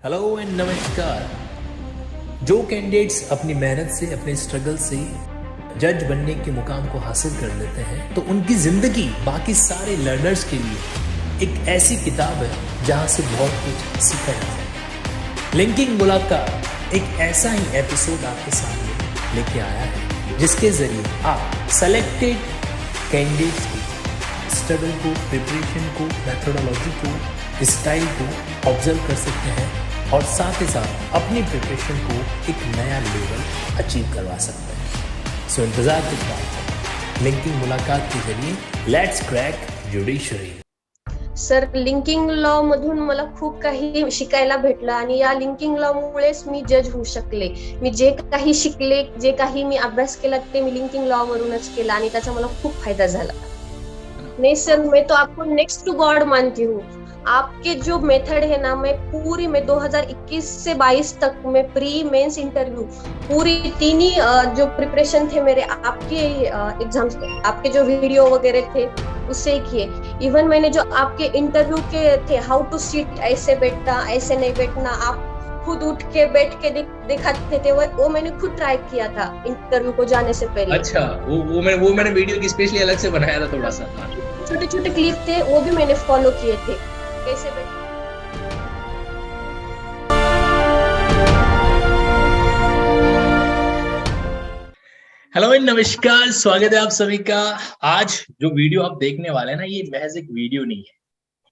Hello and नमस्कार। जो candidates अपनी मेहनत से, अपने स्ट्रगल से जज बनने के मुकाम को हासिल कर लेते हैं, तो उनकी ज़िंदगी बाकी सारे लर्नर्स के लिए एक ऐसी किताब है जहां से बहुत कुछ सीखा जा सकता है। लिंकिंग मुलाकात एक ऐसा ही एपिसोड आपके सामने लेके आया है जिसके ज़रिए आप सेलेक्टेड कैंडिडेट्स की स्ट्रगल को, प्रिपरेशन को, मेथोडोलॉजी को, स्टाइल को ऑब्जर्व कर सकते हैं और साथ ही साथ अपनी प्रिपरेशन को एक नया लेवल अचीव करवा सकते हैं। सो इंतजार किस बात है, लिंकिंग मुलाकात के जरिए let's crack judiciary. Sir, linking law मधून मला खूप काही शिकायला भेटलं आणि या लिंकिंग लॉ मुळेच मी जज होऊ शकले. मी जे काही शिकले, जे काही मी अभ्यास केला ते मी लिंकिंग लॉ वरूनच केला आणि त्याचा मला खूप फायदा झाला. नहीं सर, मैं तो आपको नेक्स्ट टू गॉड मानती हूँ. आपके जो मेथड है ना, मैं 2021 से 22 तक मैं प्री मेंस इंटरव्यू पूरी तीन ही जो प्रिपरेशन थे मेरे आपके एग्जाम्स के, आपके जो वीडियो वगैरह थे उससे किए. इवन मैंने जो आपके इंटरव्यू के थे, हाउ टू सीट, ऐसे बैठना ऐसे नहीं बैठना, आप खुद उठ के बैठ के दिखाते थे, वो मैंने खुद ट्राई किया था इंटरव्यू को जाने से पहले. अच्छा, वो मैंने वीडियो की स्पेशली अलग से बनाया था थोड़ा सा. छोटे छोटे क्लिप थे, वो भी मैंने फॉलो किए थे कैसे बैठ. हेलो नमस्कार, स्वागत है आप सभी का. आज जो वीडियो आप देखने वाले हैं ना, ये महज एक वीडियो नहीं है,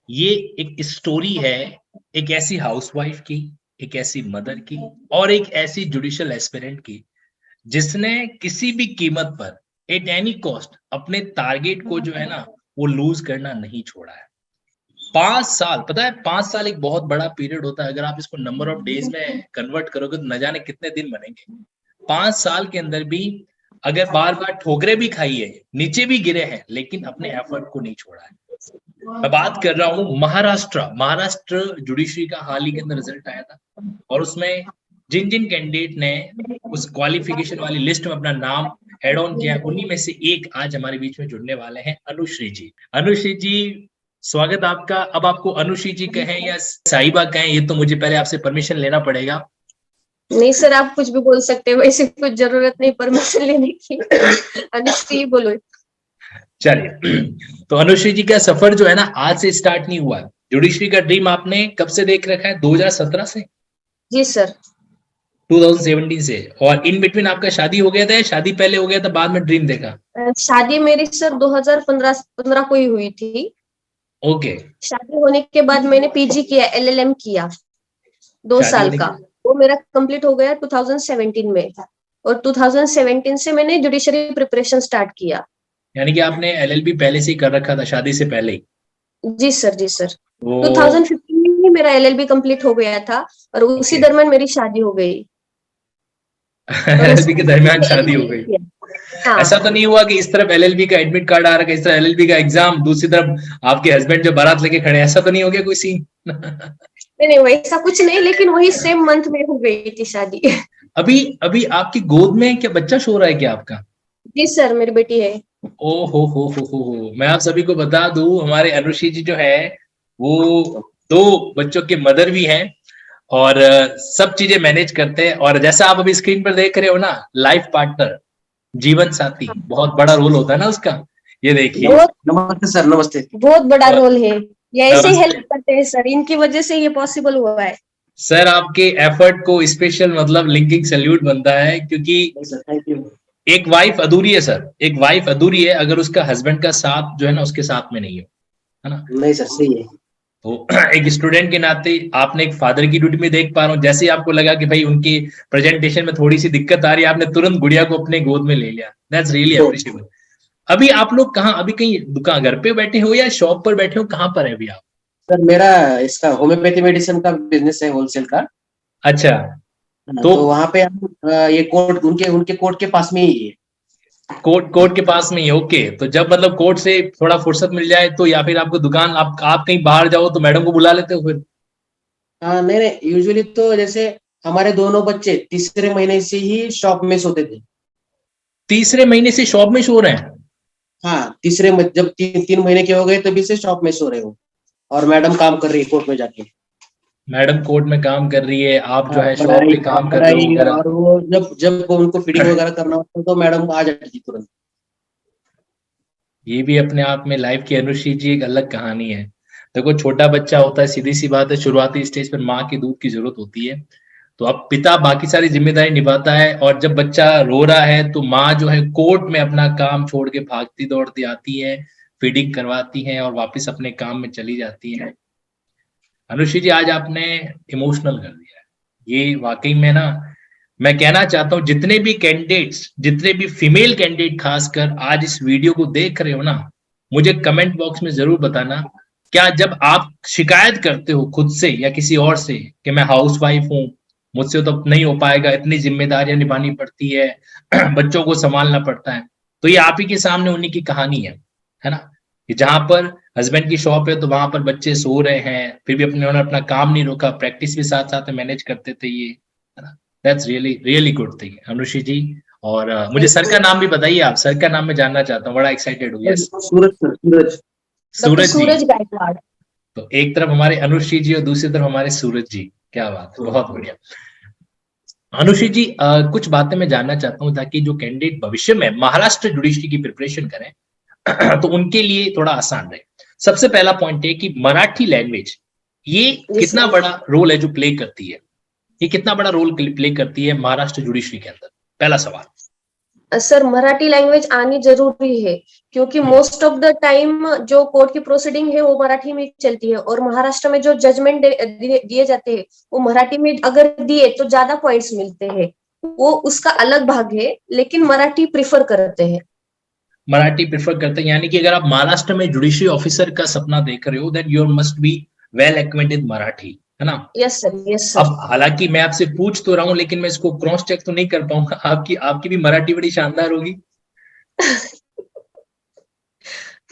ये एक स्टोरी है एक ऐसी हाउसवाइफ की, एक ऐसी मदर की और एक ऐसी जुडिशियल एस्पिरेंट की जिसने किसी भी कीमत पर एट एनी कॉस्ट अपने टारगेट को जो है ना वो लूज करना नहीं छोड़ा है. 5 साल, पता है 5 साल एक बहुत बड़ा पीरियड होता है. अगर आप इसको नंबर ऑफ डेज में कन्वर्ट करोगे तो न जाने कितने दिन बनेंगे. 5 साल के अंदर भी अगर बार बार ठोकरे भी खाई है, नीचे भी गिरे हैं, लेकिन अपने एफर्ट को नहीं छोड़ा है. मैं बात कर रहा हूँ महाराष्ट्र जुडिशरी का हाल ही के अंदर रिजल्ट आया था और उसमें जिन जिन कैंडिडेट ने उस क्वालिफिकेशन वाली लिस्ट में अपना नाम एड ऑन किया, उन्हीं में से एक आज हमारे बीच में जुड़ने वाले हैं अनुश्री जी. अनुश्री जी, स्वागत आपका. अब आपको अनुश्री जी कहें या साहिबा कहें, ये तो मुझे पहले आपसे परमिशन लेना पड़ेगा. नहीं सर, आप कुछ भी बोल सकते हैं, वैसे कुछ जरूरत नहीं परमिशन लेने की. अनुश्री बोलो. चलिए, तो अनुश्री जी का सफर जो है ना आज से स्टार्ट नहीं हुआ. जुडिशरी का ड्रीम आपने कब से देख रखा है? 2017 से? जी सर. 2017 से. और इन बिटवीन आपका शादी हो गया था या शादी पहले हो गया था, बाद में ड्रीम देखा? शादी मेरी सर 2015 को ही हुई थी. ओके. शादी होने के बाद मैंने पीजी किया, एलएलएम किया 2 साल का. वो मेरा कंप्लीट हो गया 2017 में और 2017 से मैंने जुडिशरी प्रिपरेशन स्टार्ट किया. यानी कि आपने एलएलबी पहले से ही कर रखा था, शादी से पहले ही? जी सर, जी सर. 2015 में मेरा एलएलबी कंप्लीट हो गया था और उसी दरमियान मेरी शादी हो गई. एलएलबी के दरमियान शादी हो गई. हाँ. ऐसा तो नहीं हुआ कि इस तरफ एलएलबी का एडमिट कार्ड आ रहा है, इस तरफ एलएलबी का एग्जाम, दूसरी तरफ आपके हस्बैंड जो बारात लेके खड़े, ऐसा तो नहीं हो गया कोई सीन? नहीं, वैसा कुछ नहीं, लेकिन वही सेम मंथ में हो गई थी शादी. अभी आपकी गोद में क्या बच्चा सो रहा है क्या आपका? जी सर, मेरी बेटी है. ओ हो. मैं आप सभी को बता दूं, हमारे अनुश्री जी जो है वो 2 बच्चों के मदर भी हैं और सब चीजें मैनेज करते हैं. और जैसा आप अभी स्क्रीन पर देख रहे हो ना, लाइफ पार्टनर, जीवन साथी, बहुत बड़ा रोल होता है ना उसका. ये देखिए. नमस्ते सर. नमस्ते. बहुत बड़ा रोल है. ये ऐसे हेल्प करते हैं सर, इनकी वजह से ये पॉसिबल हुआ है. सर, आपके एफर्ट को स्पेशल मतलब लिंकिंग सैल्यूट बनता है, क्योंकि एक वाइफ अधूरी है सर. एक वाइफ अधूरी है अगर उसका हस्बैंड का साथ जो है ना उसके साथ में नहीं है ना? नहीं सर, सही है. तो एक स्टूडेंट के नाते आपने एक फादर की ड्यूटी में देख पा रहा हूँ, जैसे ही आपको लगा कि भाई उनकी प्रेजेंटेशन में थोड़ी सी दिक्कत आ रही है, आपने तुरंत गुड़िया को अपने गोद में ले लिया. That's really appreciable. अभी आप लोग कहाँ, अभी कहीं दुकान घर पे बैठे हो या शॉप पर बैठे हो, कहाँ पर है अभी आप? सर, मेरा इसका होम्योपैथी मेडिसिन का बिजनेस है, होलसेल का. अच्छा. तो वहाँ पे ये कोर्ट, उनके कोर्ट के पास में ही है. कोर्ट के पास में ही? ओके. तो जब मतलब कोर्ट से थोड़ा फुर्सत मिल जाए तो, या फिर आपको दुकान, आप कहीं बाहर जाओ तो मैडम को बुला लेते हो फिर? नहीं, यूजुअली तो जैसे हमारे दोनों बच्चे तीसरे महीने से ही शॉप में सोते थे. तीसरे महीने से शॉप में सो रहे हैं? हाँ, जब 3 महीने के हो गए तभी से शॉप में सो रहे हो और मैडम काम कर रही है कोर्ट में जाके. मैडम कोर्ट में काम कर रही है, आप जो है शॉप पढ़ाई पे काम कर रहे हो पढ़ाई, वगैरह। और वो जब जब उनको फीडिंग वगैरह करना होता है तो मैडम आ जाती थी तुरंत। ये भी अपने आप में लाइफ की अनुश्री जी एक अलग कहानी है। देखो छोटा बच्चा होता है, सीधी सी बात है, शुरुआती स्टेज पर माँ की दूध की जरूरत होती है। तो अब पिता बाकी सारी जिम्मेदारी निभाता है, और जब बच्चा रो रहा है तो माँ जो है कोर्ट में अपना काम छोड़ के भागती दौड़ती आती है, फीडिंग करवाती है और वापस अपने काम में चली जाती है। अनुश्री जी आज आपने इमोशनल कर दिया है। ये वाकई में ना, मैं कहना चाहता हूं जितने भी कैंडिडेट्स, जितने भी फीमेल कैंडिडेट खासकर आज इस वीडियो को देख रहे हो ना, मुझे कमेंट बॉक्स में जरूर बताना, क्या जब आप शिकायत करते हो खुद से या किसी और से कि मैं हाउस वाइफ हूं, मुझसे तो नहीं हो पाएगा, इतनी जिम्मेदारियां निभानी पड़ती है, बच्चों को संभालना पड़ता है, तो ये आप ही के सामने उन्हीं की कहानी है ना, कि जहां पर हस्बैंड की शॉप है तो वहां पर बच्चे सो रहे हैं, फिर भी उन्होंने अपना काम नहीं रोका, प्रैक्टिस भी साथ साथ मैनेज करते थे ये, है ना। That's really really good thing Anushree ji. और मुझे सर का नाम भी बताइए, आप सर का नाम मैं जानना चाहता हूँ, बड़ा एक्साइटेड हूँ। यस, सूरज सर, सूरज। डॉक्टर सूरज जी। सूरज गायकवाड़। तो एक तरफ हमारे अनुश्री जी और दूसरी तरफ हमारे सूरज जी, क्या बात है, बहुत बढ़िया। अनुश्री जी, कुछ बातें मैं जानना चाहता हूँ ताकि जो कैंडिडेट भविष्य में महाराष्ट्र जुडिशरी की प्रिपरेशन करें तो उनके लिए थोड़ा आसान रहे। सबसे पहला पॉइंट है कि मराठी लैंग्वेज ये कितना बड़ा रोल है जो प्ले करती है, ये कितना बड़ा रोल प्ले करती है महाराष्ट्र जुडिशरी के अंदर, पहला सवाल। सर मराठी लैंग्वेज आनी जरूरी है, क्योंकि मोस्ट ऑफ द टाइम जो कोर्ट की प्रोसीडिंग है वो मराठी में चलती है, और महाराष्ट्र में जो जजमेंट दिए जाते हैं वो मराठी में अगर दिए तो ज्यादा पॉइंट्स मिलते हैं, वो उसका अलग भाग है, लेकिन मराठी प्रिफर करते हैं। मराठी प्रेफर करते हैं, यानी कि अगर आप महाराष्ट्र में जुडिशरी ऑफिसर का सपना देख रहे हो, then you must be well acquainted Marathi, है ना। Yes sir, yes sir. अब हालांकि मैं आपसे पूछ तो रहा हूं, लेकिन मैं इसको क्रॉस चेक तो नहीं कर पाऊंगा, आपकी आपकी भी मराठी बड़ी शानदार होगी।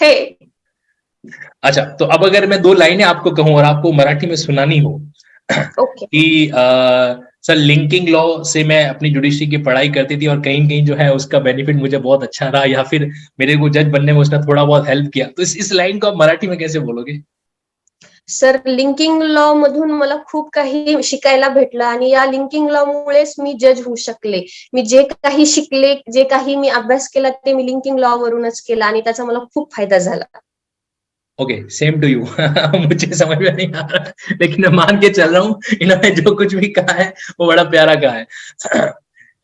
है। अच्छा, तो अब अगर मैं दो लाइनें आपको कहूं और आपको मराठी में सुनानी हो ओके। कि सर लिंकिंग लॉ से मैं अपनी जुडिशरी की पढ़ाई करती थी और कहीं कहीं जो है उसका बेनिफिट मुझे बहुत अच्छा रहा, या फिर मेरे को जज बनने में उसने थोड़ा बहुत हेल्प किया, तो इस लाइन को आप मराठी में कैसे बोलोगे? सर लिंकिंग लॉ मधून मला खूप काही शिकायला भेटलं, आणि या लिंकिंग लॉ मुळेच मी जज होऊ शकले. मी जे काही शिकले, जे काही मी अभ्यास केला ते मी लिंकिंग लॉ वरूनच केला, आणि त्याचा मला खूप फायदा झाला. Okay, same to you. मुझे समझ में नहीं आ रहा, लेकिन मैं मान के चल रहा हूँ इन्होंने जो कुछ भी कहा है वो बड़ा प्यारा कहा है।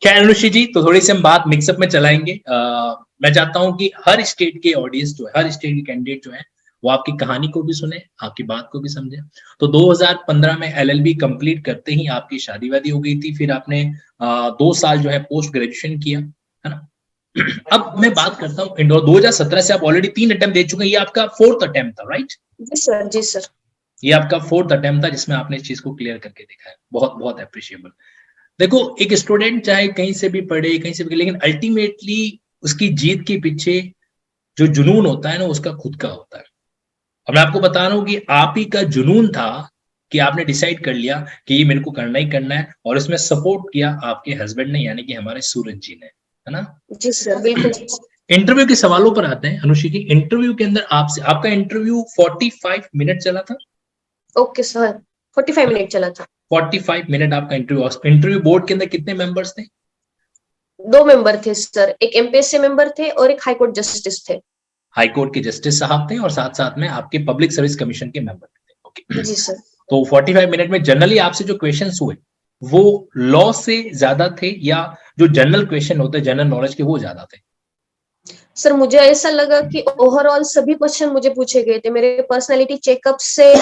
खैर अनुश्री जी, तो थोड़ी सी हम बात मिक्सअप में चलाएंगे। मैं चाहता हूं कि हर स्टेट के ऑडियंस जो है, हर स्टेट के कैंडिडेट जो है, वो आपकी कहानी को भी सुने, आपकी बात को भी समझे। तो 2015 में LLB कंप्लीट करते ही आपकी शादी वादी हो गई थी, फिर आपने 2 साल जो है पोस्ट ग्रेजुएशन किया, है ना। अब मैं बात करता हूँ इंडोर, 2017 से आप ऑलरेडी 3 अटेम्प्ट दे चुके हैं, ये आपका 4th अटेम्प्ट था, राइट? जी सर, जी सर। ये आपका 4th अटेम्प्ट था जिसमें आपने इस चीज को क्लियर करके देखा है, बहुत बहुत अप्रिशिएबल। देखो एक स्टूडेंट चाहे कहीं से भी पढ़े, कहीं से भी, लेकिन अल्टीमेटली उसकी जीत के पीछे जो जुनून होता है ना, उसका खुद का होता है। अब मैं आपको बता रहा हूं कि आप ही का जुनून था कि आपने डिसाइड कर लिया कि ये मेरे को करना ही करना है, और इसमें सपोर्ट किया आपके हस्बैंड ने, यानी कि हमारे सूरज जी ने, है ना। जी सर, बिल्कुल। इंटरव्यू के सवालों पर आते हैं अनुश्री जी। इंटरव्यू के अंदर आपसे, आपका इंटरव्यू 45 मिनट चला था। ओके सर, 45 मिनट चला था। 45 मिनट आपका इंटरव्यू। इंटरव्यू बोर्ड के अंदर कितने मेंबर्स थे? 2 मेंबर थे सर, एक MPSC मेंबर थे और एक हाईकोर्ट जस्टिस थे। हाईकोर्ट के जस्टिस साहब थे और साथ साथ में आपके पब्लिक सर्विस कमीशन के मेंबर थे। ओके जी सर। तो 45 मिनट में जनरली आपसे जो क्वेश्चंस हुए वो लॉ से ज्यादा थे, या जो जनरल क्वेश्चन होते हैं जनरल नॉलेज के वो ज्यादा थे? सर मुझे ऐसा लगा कि ओवरऑल सभी क्वेश्चन मुझे पूछे गए थे। मेरे पर्सनालिटी चेकअप से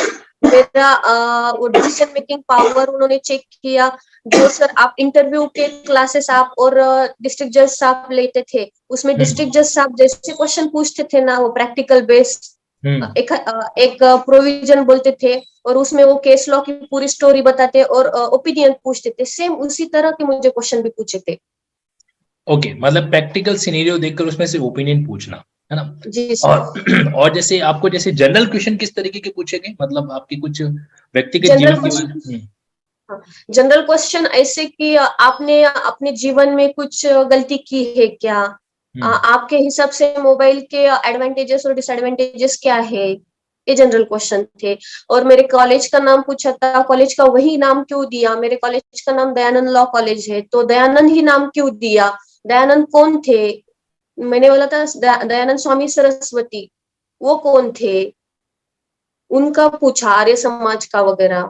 मेरा वो डिसीजन मेकिंग पावर उन्होंने चेक किया। जो सर आप इंटरव्यू के क्लासेस आप और डिस्ट्रिक्ट जज साहब लेते थे, उसमें डिस्ट्रिक्ट जज साहब जैसे क्वेश्चन पूछते थे ना, वो प्रैक्टिकल बेस्ड एक प्रोविजन बोलते थे और उसमें वो केस लॉ की पूरी स्टोरी बताते और ओपिनियन पूछते थे, सेम उसी तरह के मुझे क्वेश्चन भी पूछे थे। ओके मतलब प्रैक्टिकल सिनेरियो देखकर उसमें से ओपिनियन पूछना, है ना। जी सर। और जैसे आपको जैसे जनरल क्वेश्चन किस तरीके के पूछे गए, मतलब आपकी कुछ व्यक्तिगत जनरल जीवन के क्वेश्चन, जनरल क्वेश्चन ऐसे कि आपने अपने जीवन में कुछ गलती की है क्या, आपके हिसाब से मोबाइल के एडवांटेजेस और डिसएडवांटेजेस क्या है, ये जनरल क्वेश्चन थे। और मेरे कॉलेज का नाम पूछा था, कॉलेज का वही नाम क्यों दिया, मेरे कॉलेज का नाम दयानंद लॉ कॉलेज है, तो दयानंद ही नाम क्यों दिया, दयानंद कौन थे, मैंने बोला था दयानंद स्वामी सरस्वती, वो कौन थे, उनका पूछा, आर्य समाज का वगैरह,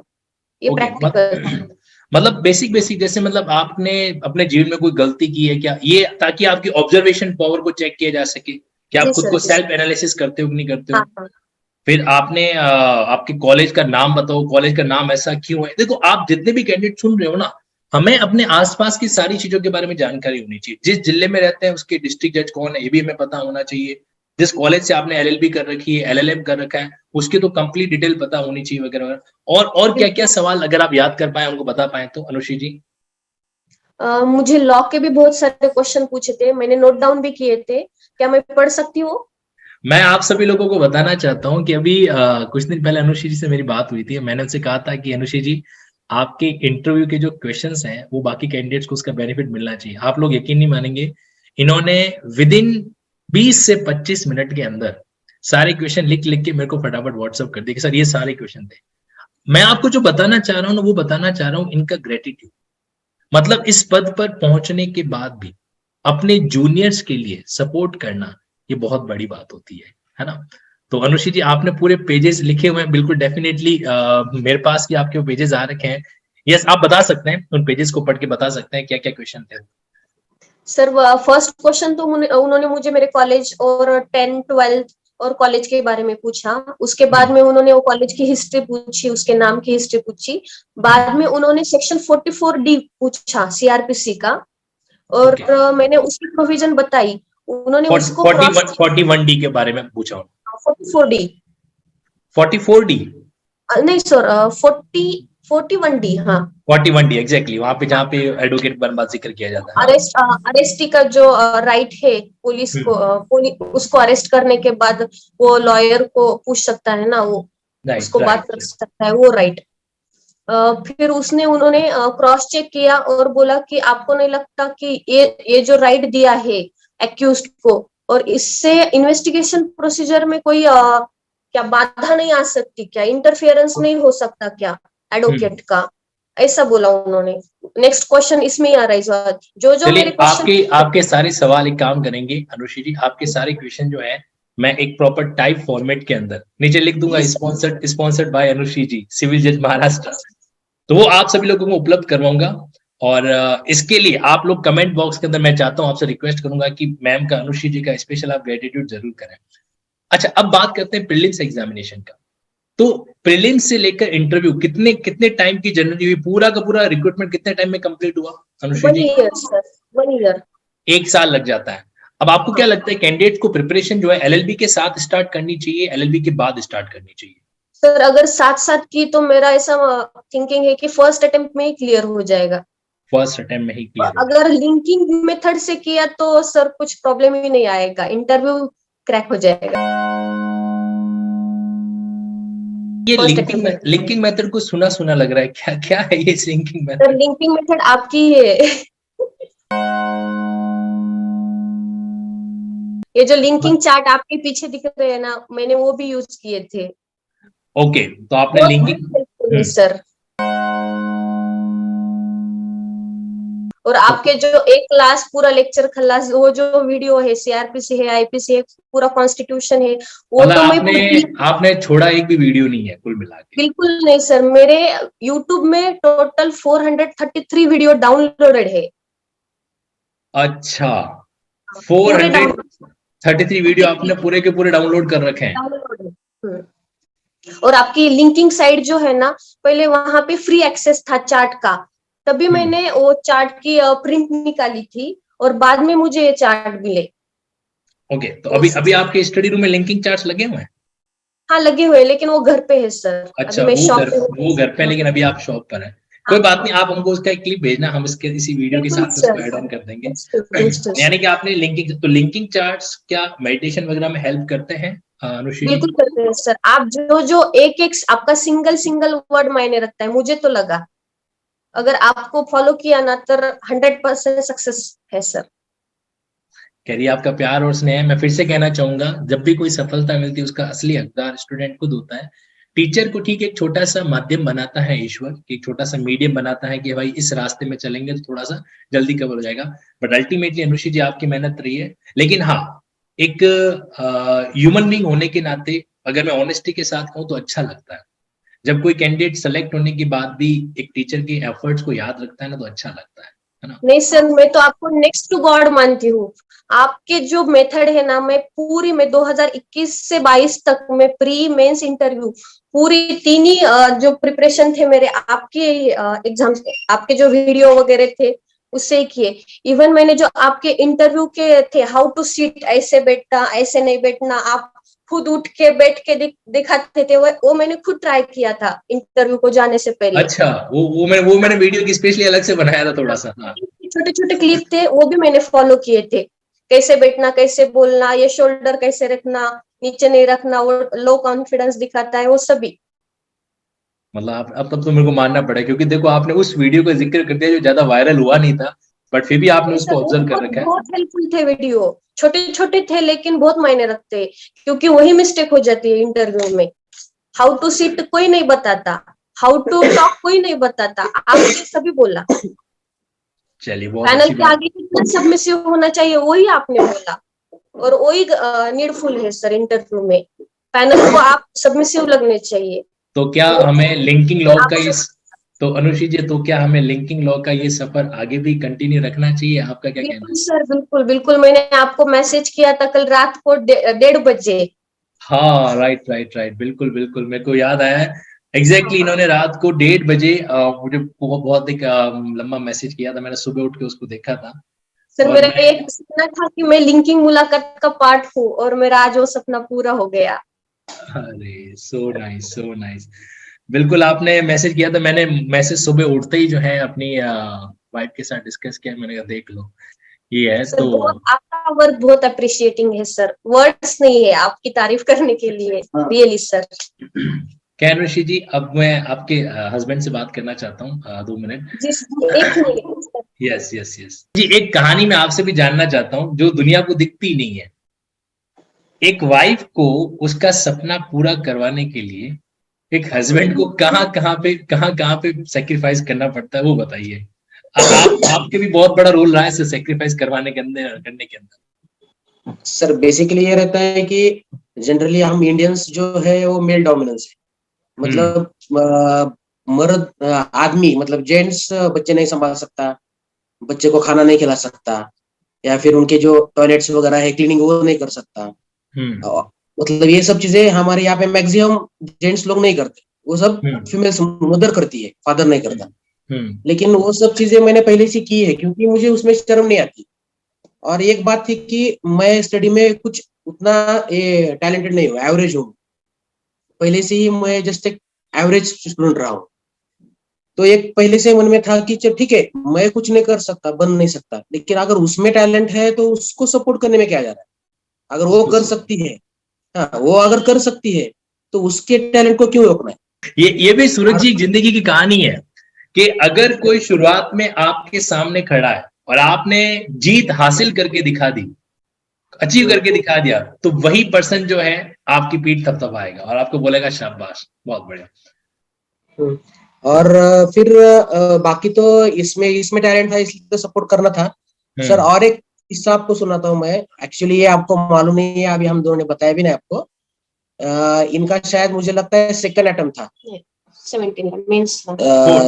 ये ओके, प्रैक्टिकल। मतलब बेसिक बेसिक, जैसे मतलब आपने अपने जीवन में कोई गलती की है क्या, ये ताकि आपकी ऑब्जर्वेशन पावर को चेक किया जा सके कि आप जी खुद सर, को जी सेल्फ सर। एनालिसिस करते हो कि नहीं करते हो। हाँ हाँ। फिर आपने आपके कॉलेज का नाम बताओ, कॉलेज का नाम ऐसा क्यों है। देखो, आप जितने भी कैंडिडेट सुन रहे हो ना, हमें अपने आसपास की सारी चीजों के बारे में जानकारी होनी चाहिए। जिस जिले में रहते हैं उसके डिस्ट्रिक्ट जज कौन है ये भी हमें पता होना चाहिए। जिस कॉलेज से आपने एलएलबी कर रखी है, एलएलएम कर रखा है, उसकी तो कंप्लीट डिटेल पता होनी चाहिए वगैरह वगैरह। और क्या क्या सवाल अगर आप याद कर पाए, उनको बता पाए तो अनुश्री जी। मुझे लॉ के भी बहुत सारे क्वेश्चन पूछे थे, मैंने नोट डाउन भी किए थे, क्या मैं पढ़ सकती हूँ? मैं आप सभी लोगों को बताना चाहता हूँ कि अभी कुछ दिन पहले अनुश्री जी से मेरी बात हुई थी। मैंने उनसे कहा था कि अनुश्री जी, आपके इंटरव्यू के जो क्वेश्चंस हैं वो बाकी कैंडिडेट्स को उसका बेनिफिट मिलना चाहिए। आप लोग यकीन नहीं मानेंगे, इन्होंने विद इन 20 से 25 मिनट के अंदर सारे क्वेश्चन लिख लिख के मेरे को फटाफट व्हाट्सअप कर दिए कि सर ये सारे क्वेश्चन थे। मैं आपको जो बताना चाह रहा हूँ ना, वो बताना चाह रहा हूँ इनका ग्रेटिट्यूड। मतलब इस पद पर पहुंचने के बाद भी अपने जूनियर्स के लिए सपोर्ट करना, ये बहुत बड़ी बात होती है ना। तो अनुश्री जी, आपने पूरे पेजेस लिखे हुए हैं, बिल्कुल डेफिनेटली मेरे पास भी आपके वो पेजेस आ रखे हैं। यस, आप बता सकते हैं, उन पेजेस को पढ़ के बता सकते हैं क्या क्या क्वेश्चन थे। सर फर्स्ट क्वेश्चन तो उन्होंने मुझे मेरे कॉलेज और 10, 12 और कॉलेज के बारे में पूछा। उसके बाद में उन्होंने वो कॉलेज की हिस्ट्री पूछी, उसके नाम की हिस्ट्री पूछी। बाद में उन्होंने सेक्शन 44D पूछा सीआरपीसी का, और ओके, मैंने उसकी प्रोविजन बताई, उन्होंने उसको क्रॉस 41D के बारे में पूछा। 44D 44D, नहीं सर, 41D, हाँ। 41D एग्जैक्टली, वहां पे जहाँ पे एडवोकेट बनवा जिक्र किया जाता है। हाँ, अरेस्टी का जो राइट है पुलिस को, उसको अरेस्ट करने के बाद वो लॉयर को पूछ सकता है ना, वो राइट उसको बात कर राइट। सकता है, वो राइट। फिर उन्होंने क्रॉस चेक किया और बोला कि आपको नहीं लगता कि ये जो राइट दिया है एक्यूज्ड को, और इससे इन्वेस्टिगेशन प्रोसीजर में कोई क्या बाधा नहीं आ सकती, क्या इंटरफेरेंस नहीं हो सकता क्या एडवोकेट का, ऐसा बोला उन्होंने। नेक्स्ट क्वेश्चन इसमें ही आ रहा है, जो जो मेरे चलिए, क्वेश्चन। आपके आपके सारे सवाल, एक काम करेंगे अनुश्री जी, आपके सारे क्वेश्चन जो है मैं एक प्रॉपर टाइप फॉर्मेट के अंदर नीचे लिख दूंगा, sponsored by Anushree ji, civil जज महाराष्ट्र। तो वो आप सभी लोगों को उपलब्ध करवाऊंगा। और इसके लिए आप लोग कमेंट बॉक्स के अंदर, मैं चाहता हूं, आपसे रिक्वेस्ट करूंगा कि मैम का, अनुश्री जी का स्पेशल आप ग्रेटिट्यूड जरूर करें। अच्छा, अब बात करते हैं प्रीलिम्स एग्जामिनेशन का। तो प्रीलिम्स से लेकर इंटरव्यू कितने कितने टाइम की जर्नी हुई, पूरा का पूरा रिक्रूटमेंट कितने टाइम में कंप्लीट हुआ Anushree 1 ji? Year sir, 1 year. 1 साल लग जाता है। अब आपको क्या लगता है, कैंडिडेट को प्रिपरेशन जो है एलएलबी के साथ स्टार्ट करनी चाहिए, एलएलबी के बाद स्टार्ट करनी चाहिए? सर अगर साथ साथ की तो मेरा ऐसा थिंकिंग है कि फर्स्ट अटेम्प्ट में ही क्लियर हो जाएगा। फर्स्ट अटेम्प्ट में ही क्लियर हो जाए? अगर लिंकिंग मेथड से किया तो सर कुछ प्रॉब्लम ही नहीं आएगा, इंटरव्यू क्रैक हो जाएगा ये फर्स्ट अटेम्प्ट में। लिंकिंग मेथड को सुना सुना लग रहा है, क्या क्या है ये linking sir method? Linking method आपकी है ये जो लिंकिंग चार्ट आपके पीछे दिख रहे हैं ना, मैंने वो भी यूज किए थे। ओके, तो आपने बहुत लिंकिंग, हेल्पफुल है सर। और आपके जो एक क्लास पूरा लेक्चर खलास, वो जो वीडियो है सीआरपीसी है, आईपीसी है, पूरा कॉन्स्टिट्यूशन है, वो मतलब तो मैं आपने आपने छोड़ा एक भी वीडियो नहीं है कुल मिला के? बिल्कुल नहीं सर। मेरे यूट्यूब में टोटल 433 वीडियो डाउनलोडेड है। अच्छा, पूरे डाउनलोड 433 वीडियो आपने पूरे के पूरे डाउनलोड कर रखे हैं? है। और आपकी लिंकिंग साइट जो है ना, पहले वहां पे फ्री एक्सेस था चार्ट का, तभी मैंने वो चार्ट की प्रिंट निकाली थी, और बाद में मुझे ये चार्ट मिले। ओके, तो अभी अभी आपके स्टडी रूम में लिंकिंग चार्ट्स लगे हुए हैं? हाँ लगे हुए, लेकिन वो घर पे है सर, अच्छा, अभी मैं वो शॉप घर पे वो घर पे हैं, हूँ। लेकिन अभी आप शॉप पर हैं। हाँ कोई बात नहीं, आप हमको उसका एक क्लिप भेजना, हम इसके इसी वीडियो के बिल्कुल साथ उसको सर, ऐड ऑन कर देंगे। बिल्कुल यानी कि आपने लिंकिंग चार्ट्स क्या मेडिटेशन वगैरह में हेल्प करते हैं अनुश्री जी? बिल्कुल करते हैं सर। आप जो जो एक एक आपका सिंगल सिंगल वर्ड मायने रखता है, मुझे तो लगा अगर आपको फॉलो किया ना तो 100% सक्सेस है सर। कह रही है आपका प्यार और स्नेह। मैं फिर से कहना चाहूंगा, जब भी कोई सफलता मिलती है उसका असली हकदार स्टूडेंट खुद होता है। टीचर को ठीक एक छोटा सा माध्यम बनाता है ईश्वर, एक छोटा सा मीडियम बनाता है कि भाई इस रास्ते में चलेंगे तो थोड़ा सा जल्दी कवर हो जाएगा। बट अल्टीमेटली अनुषी जी आपकी मेहनत रही है। लेकिन हाँ, एक ह्यूमन बीइंग होने के नाते अगर मैं ऑनेस्टी के साथ कहूँ तो अच्छा लगता है जब कोई कैंडिडेट सेलेक्ट होने के बाद भी एक टीचर के एफर्ट्स को याद रखता है ना, तो अच्छा लगता है ना। नहीं सर, मैं तो आपको नेक्स्ट टू गॉड मानती हूँ। आपके जो मेथड है ना, मैं 2021 से 22 तक मैं प्री मेंस इंटरव्यू पूरी तीन ही जो प्रिपरेशन थे मेरे, आपके एग्जाम्स, आपके जो वीडियो वगैरह थे उससे ही किए। इवन मैंने जो आपके इंटरव्यू के थे, हाउ टू सीट, ऐसे बैठना ऐसे नहीं बैठना, आप खुद उठ के बैठ के दिखाते थे, वो मैंने खुद ट्राई किया था इंटरव्यू को जाने से पहले। अच्छा, वो मैंने वीडियो की स्पेशली अलग से बनाया था थोड़ा सा। हाँ, छोटे छोटे क्लिप थे, वो भी मैंने फॉलो किए थे। कैसे बैठना, कैसे बोलना, ये शोल्डर कैसे रखना, नीचे नहीं रखना, वो लो कॉन्फिडेंस दिखाता है, वो सभी। मतलब आप अब तब तो मेरे को मानना पड़ा, क्योंकि देखो आपने उस वीडियो का जिक्र कर दिया जो ज्यादा वायरल हुआ नहीं था, बट फिर भी आपने उसको ऑब्जर्व कर रखा है। बहुत हेल्पफुल थे वीडियो, छोटे छोटे थे लेकिन बहुत मायने रखते हैं, क्योंकि वही मिस्टेक हो जाती है इंटरव्यू में। हाउ टू सिट कोई नहीं बताता, हाउ टू टॉक कोई नहीं बताता, आपने सभी बोला। चलिए, बहुत पैनल अच्छी के बात। आगे कितना सबमिसिव होना चाहिए वही आपने बोला, और वही नीडफुल है सर इंटरव्यू में। पैनल को आप सबमिसिव लगने चाहिए। तो क्या हमें लिंकिंग लॉ का इस तो अनुषी जी, तो क्या हमें लिंकिंग लॉ का ये सफर आगे भी कंटिन्यू रखना चाहिए? आपका क्या कहना बिल्कुल है? सर, बिल्कुल बिल्कुल। मैंने आपको मैसेज किया था कल रात को 1:30 बजे। हाँ, राइट राइट राइट, बिल्कुल बिल्कुल, मेरे को याद आया है। एग्जैक्टली इन्होंने रात को 1:30 बजे मुझे बहुत एक लंबा मैसेज किया था। मैंने सुबह उठ के उसको देखा था। सर और मेरा मैं एक सपना था कि मैं लिंकिंग मुलाकात का पार्ट हूँ, और मेरा आज वो सपना पूरा हो गया। अरे, सो नाइस सो नाइस। बिल्कुल, आपने मैसेज किया था। मैंने मैसेज सुबह उठते ही जो है अपनी वाइफ के साथ डिस्कस किया। मैंने कहा देख लो, ये है सर तो। बहुत आपका वर्क बहुत अप्रिशिएटिंग है सर, वर्ड्स नहीं है आपकी तारीफ करने के लिए, रियली सर। क्या ऋषि जी, अब मैं आपके हस्बैंड से बात करना चाहता हूँ 2 मिनट। जिस एक मिनट। यस यस यस जी, एक कहानी मैं आपसे भी जानना चाहता हूँ जो दुनिया को दिखती नहीं है। एक वाइफ को उसका सपना पूरा करवाने के लिए एक हस्बैंड को कहाँ कहाँ पे सेक्रीफाइस करना पड़ता है, वो बताइए। आपके भी बहुत बड़ा रोल रहा है इसे सेक्रीफाइस करवाने के अंदर, करने के अंदर। सर बेसिकली ये रहता है कि जनरली हम इंडियंस जो है वो मेल डोमिनेंस है। मतलब मर्द आदमी मतलब जेंट्स बच्चे नहीं संभाल सकता, बच्चे को खाना नहीं खिला सकता, या फिर उनके जो टॉयलेट्स वगैरह है क्लीनिंग वो नहीं कर सकता। मतलब ये सब चीजें हमारे यहाँ पे मैक्सिमम जेंट्स लोग नहीं करते, वो सब फीमेल मदर करती है, फादर नहीं करता। लेकिन वो सब चीजें मैंने पहले से की है क्योंकि मुझे उसमें शर्म नहीं आती। और एक बात थी कि मैं स्टडी में कुछ उतना टैलेंटेड नहीं हूँ, एवरेज हूँ पहले से ही, मैं जस्ट एक एवरेज स्टूडेंट रहा हूँ। तो एक पहले से मन में था कि चल ठीक है, मैं कुछ नहीं कर सकता, बन नहीं सकता, लेकिन अगर उसमें टैलेंट है तो उसको सपोर्ट करने में क्या जा रहा है। अगर वो कर सकती है, हाँ वो अगर कर सकती है तो उसके टैलेंट को क्यों रोकना है। ये भी सूरज जी जिंदगी की कहानी है कि अगर कोई शुरुआत में आपके सामने खड़ा है और आपने जीत हासिल करके दिखा दी, अचीव करके दिखा दिया, तो वही पर्सन जो है आपकी पीठ थपथपाएगा और आपको बोलेगा शाबाश, बहुत बढ़िया। और फिर बाकी तो इसमें इसमें टैलेंट था इसलिए तो सपोर्ट करना था सर। और एक किस्सा आपको सुनाता हूँ मैं, एक्चुअली ये आपको मालूम नहीं है, अभी हम दोनों ने बताया भी नहीं आपको। इनका शायद मुझे लगता है सेकंड अटेम्प्ट था,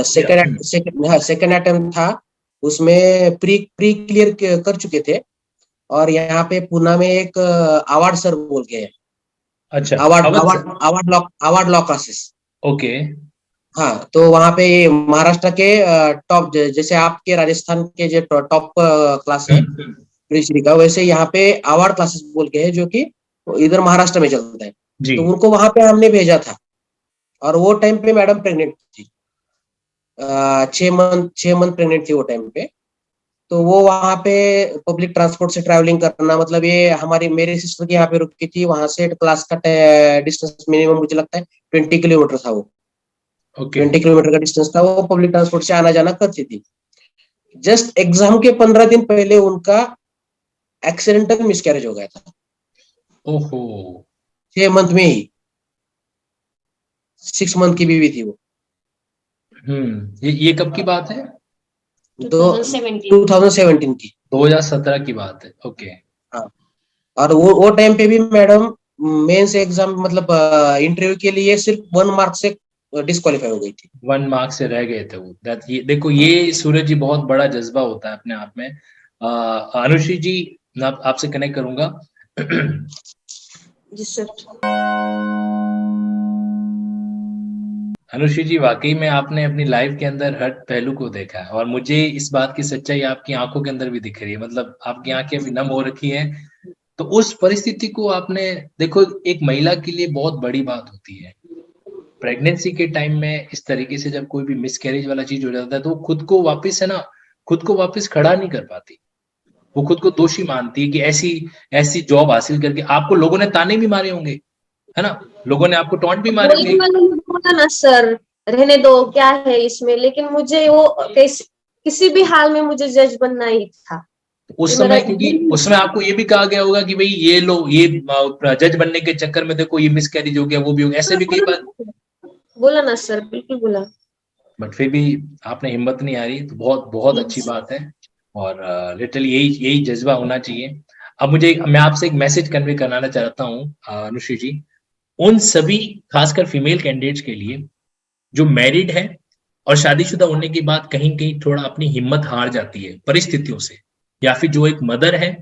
17 अटेम्प्ट था। उसमें प्री क्लियर कर चुके थे, और यहाँ पे पुणे में एक अवार्ड सर बोल के है। अच्छा, अवार्ड लॉ क्लासेस। ओके। हाँ, तो वहाँ पे महाराष्ट्र के टॉप, जैसे आपके राजस्थान के जो टॉप क्लास है श्री का, वैसे यहाँ पे अवार्ड क्लासेस बोल के है जो कि इधर महाराष्ट्र में चलता है। तो उनको वहां पे हमने भेजा था, और वो टाइम पे मैडम प्रेग्नेंट थी, 6 मंथ प्रेग्नेंट थी वो टाइम पे। तो वो वहां पे पब्लिक ट्रांसपोर्ट से ट्रैवलिंग करना, मतलब ये हमारी मेरे सिस्टर की यहाँ पे रुकी थी, वहां से क्लास का डिस्टेंस मिनिमम मुझे लगता है 20 किलोमीटर था वो। 20 किलोमीटर का डिस्टेंस था, वो पब्लिक ट्रांसपोर्ट से आना जाना करती थी। जस्ट एग्जाम के 15 दिन पहले उनका एक्सीडेंटल मिसकैरेज हो गया था ओहो। 6 मंथ में ही। 6 मंथ की बीवी थी वो। ये कब की बात है? 2017 की। 2017 की बात है, ओके। हाँ, और वो टाइम पे भी मैडम मेंस एग्जाम मतलब इंटरव्यू के लिए सिर्फ 1 मार्क से डिस्क्वालीफाई हो गई थी। 1 मार्क से रह गए थे वो। ये देखो, ये सूरज जी बहुत बड़ा जज्बा होता है अपने आप में। अनुश्री जी, मैं आपसे कनेक्ट करूंगा। जी सर। अनुश्री जी, वाकई में आपने अपनी लाइफ के अंदर हर पहलू को देखा है, और मुझे इस बात की सच्चाई आपकी आंखों के अंदर भी दिख रही है। मतलब आपकी आंखें अभी नम हो रखी हैं। तो उस परिस्थिति को आपने, देखो, एक महिला के लिए बहुत बड़ी बात होती है प्रेगनेंसी के टाइम में। इस तरीके से जब कोई भी मिसकैरेज वाला चीज हो जाता है तो वो खुद को वापस, है ना, खुद को वापस खड़ा नहीं कर पाती। वो खुद को दोषी मानती है कि ऐसी ऐसी जॉब हासिल करके आपको लोगों ने ताने भी मारे होंगे, है ना, लोगों ने आपको टॉन्ट भी मारे बोलने होंगे। वालों ने बोला ना सर, रहने दो क्या है इसमें, लेकिन मुझे वो किसी भी हाल में मुझे जज बनना ही था। उस ये मेरा समय, क्योंकि उस समय आपको ये भी कहा गया होगा कि भाई ये लो, ये जज बनने के चक्कर में देखो ये मिसकैरेज हो गया, वो भी हो गया, ऐसे भी कई बार। बोला ना सर, बिल्कुल बोला। बट फिर भी आपने हिम्मत नहीं हारी, तो बहुत बहुत अच्छी बात है। और लिटरली यही यही जज्बा होना चाहिए। अब मैं आपसे एक मैसेज कन्वे कराना चाहता हूँ, अनुश्री जी, उन सभी, खासकर फीमेल कैंडिडेट्स के लिए जो मैरिड है और शादीशुदा होने के बाद कहीं कहीं थोड़ा अपनी हिम्मत हार जाती है परिस्थितियों से, या फिर जो एक मदर है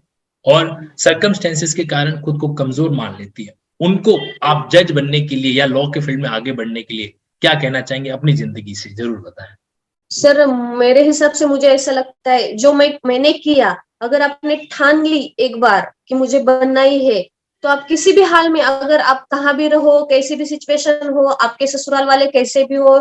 और सर्कमस्टेंसेस के कारण खुद को कमजोर मान लेती है, उनको आप जज बनने के लिए या लॉ के फील्ड में आगे बढ़ने के लिए क्या कहना चाहेंगे अपनी जिंदगी से? जरूर बताएं। सर मेरे हिसाब से मुझे ऐसा लगता है, जो मैंने किया, अगर आपने ठान ली एक बार कि मुझे बनना ही है, तो आप किसी भी हाल में, अगर आप कहाँ भी रहो, कैसी भी सिचुएशन हो, आपके ससुराल वाले कैसे भी हो,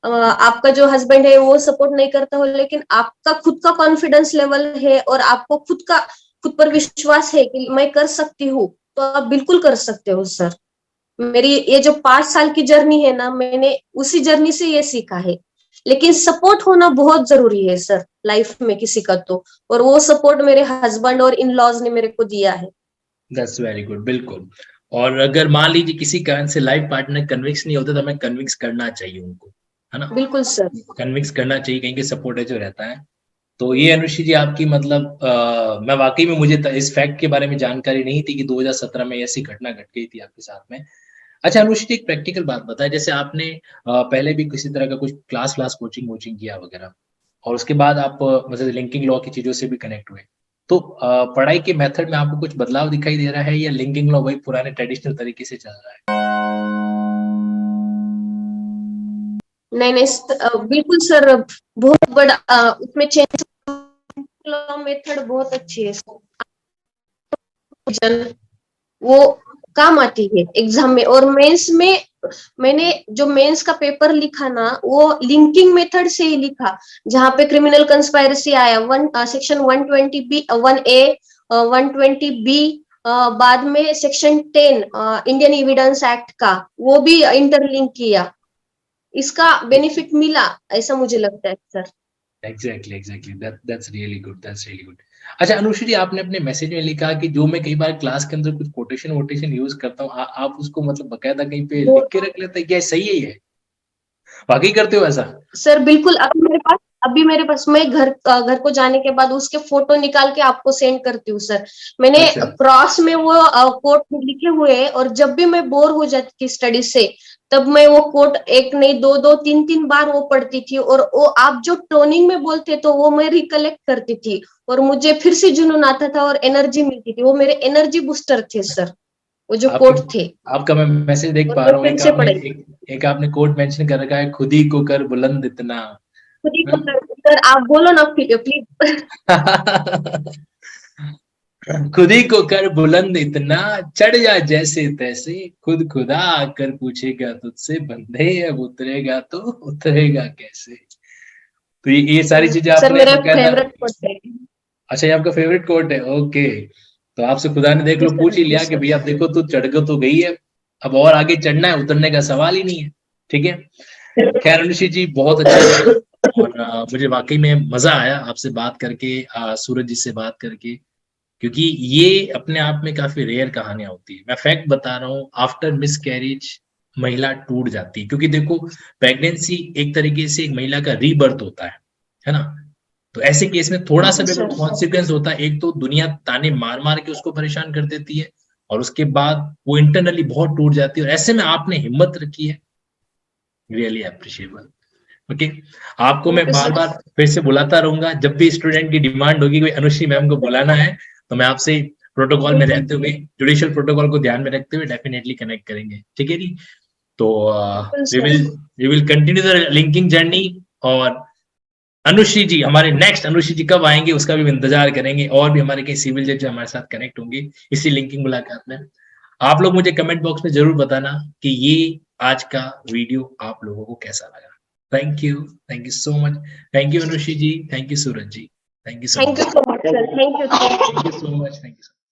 आपका जो हस्बैंड है वो सपोर्ट नहीं करता हो, लेकिन आपका खुद का कॉन्फिडेंस लेवल है और आपको खुद पर विश्वास है कि मैं कर सकती हूँ, तो आप बिल्कुल कर सकते हो सर। मेरी ये जो 5 साल की जर्नी है ना, मैंने उसी जर्नी से ये सीखा है। लेकिन सपोर्ट होना बहुत जरूरी है सर लाइफ में किसी का, तो और वो सपोर्ट मेरे हस्बैंड और इन लॉज ने मेरे को दिया है। दैट्स वेरी गुड, बिल्कुल। और अगर मान लीजिए किसी कारण से लाइफ पार्टनर कन्विंस नहीं होता, तो हमें कन्विंस करना चाहिए उनको, है ना, बिल्कुल सर। कन्विंस करना चाहिए, कहीं के सपोर्ट है जो रहता है। तो ये अनुश्री जी आपकी, मतलब मैं वाकई में, मुझे इस फैक्ट के बारे में जानकारी नहीं थी कि 2017 में ऐसी घटना घट गई थी आपके साथ में। अच्छा अनुश्री जी, एक प्रैक्टिकल बात बताएं, जैसे आपने पहले भी किसी तरह का कुछ क्लास कोचिंग वोचिंग किया वगैरह, और उसके बाद आप मतलब लिंकिंग लॉ की चीजों से भी कनेक्ट हुए, तो पढ़ाई के मेथड में आपको कुछ बदलाव दिखाई दे रहा है, या लिंकिंग लॉ वही पुराने ट्रेडिशनल तरीके से चल रहा है? नहीं नहीं बिल्कुल सर, बहुत बड़ा उसमें चेंज। मेथड बहुत अच्छी है सर, वो काम आती है एग्जाम में और मेंस में। मैंने जो मेंस का पेपर लिखा ना, वो लिंकिंग मेथड से ही लिखा, जहाँ पे क्रिमिनल कंस्पायरेसी आया, सेक्शन 120B 1A 120B, बाद में सेक्शन 10 इंडियन एविडेंस एक्ट का, वो भी इंटरलिंक किया। इसका बेनिफिट मिला, ऐसा मुझे लगता है sir. Exactly that's really good, that's really good. अच्छा अनुश्री जी, आपने अपने मैसेज में लिखा कि जो मैं कई बार क्लास के अंदर कुछ कोटेशन वोटेशन यूज करता हूँ, आप उसको मतलब बकायदा कहीं पे लिख के रख लेते हैं, क्या सही है ये? वाकई करते हो ऐसा? सर बिल्कुल, अभी मेरे पास मैं घर को जाने के बाद उसके फोटो निकाल के आपको सेंड करती हूँ सर। मैंने अच्छा। क्रॉस में वो कोट लिखे हुए हैं, और जब भी मैं बोर हो जाती थी स्टडी से, तब मैं वो कोट एक नहीं दो दो तीन तीन बार वो पढ़ती थी, और वो आप जो टोनिंग में बोलते तो वो मैं रिकलेक्ट करती थी, और मुझे फिर से जुनून आता था और एनर्जी मिलती थी। वो मेरे एनर्जी बूस्टर थे सर, वो जो आपके कोट थे। आपका मैं मैसेज देख और पा मैं रहा हूँ, फिर से पढ़ी। एक आपने कोड मेंशन कर रखा है, खुद ही को कर बुलंद इतना। खुद ही को सर, आप बोलो ना प्लीज। खुद ही को कर बुलंद इतना, चढ़ जा जैसे तैसे, खुद खुदा आकर पूछेगा तुझसे, बंदे अब उतरेगा तो उतरेगा कैसे। तो ये सारी चीजें सर आपने मेरा बकायदा। फेवरेट कोट है। अच्छा, ये आपका फेवरेट कोट है, ओके। तो आपसे खुदा ने देख जी लो सर, पूछ ही जी लिया कि सर। भैया अब देखो, तू चढ़ के तो गई है, अब और आगे चढ़ना है, उतरने का सवाल ही नहीं है। ठीक है। खैर अनुषी जी, बहुत अच्छा लगा, और मुझे वाकई में मजा आया आपसे बात करके, सूरज जी से बात करके। क्योंकि ये अपने आप में काफी रेयर कहानियां होती है। मैं फैक्ट बता रहा हूँ, आफ्टर मिस कैरेज महिला टूट जाती है, क्योंकि देखो प्रेगनेंसी एक तरीके से एक महिला का रीबर्थ होता है ना। तो ऐसे केस में थोड़ा सा भी कॉन्सिक्वेंस होता है, एक तो दुनिया ताने मार मार के उसको परेशान कर देती है, और उसके बाद वो इंटरनली बहुत टूट जाती है, और ऐसे में आपने हिम्मत रखी है, रियली अप्रिशिएबल। ओके, आपको मैं बार बार फिर से बुलाता रहूंगा, जब भी स्टूडेंट की डिमांड होगी कोई अनुश्री मैम को बुलाना है तो मैं आपसे प्रोटोकॉल में रहते हुए, जुडिशियल प्रोटोकॉल को ध्यान में रखते हुए डेफिनेटली कनेक्ट करेंगे, ठीक है जी। तो we will continue the linking journey. और अनुश्री जी, हमारे नेक्स्ट अनुश्री जी कब आएंगे उसका भी इंतजार करेंगे, और भी हमारे कई सिविल जज हमारे साथ कनेक्ट होंगे इसी लिंकिंग मुलाकात में। आप लोग मुझे कमेंट बॉक्स में जरूर बताना कि ये आज का वीडियो आप लोगों को कैसा लगा। Thank you so much. Thank you Anushree ji, thank you Suraj ji, thank you so much, thank you so much sir, thank you thank you so much, thank you.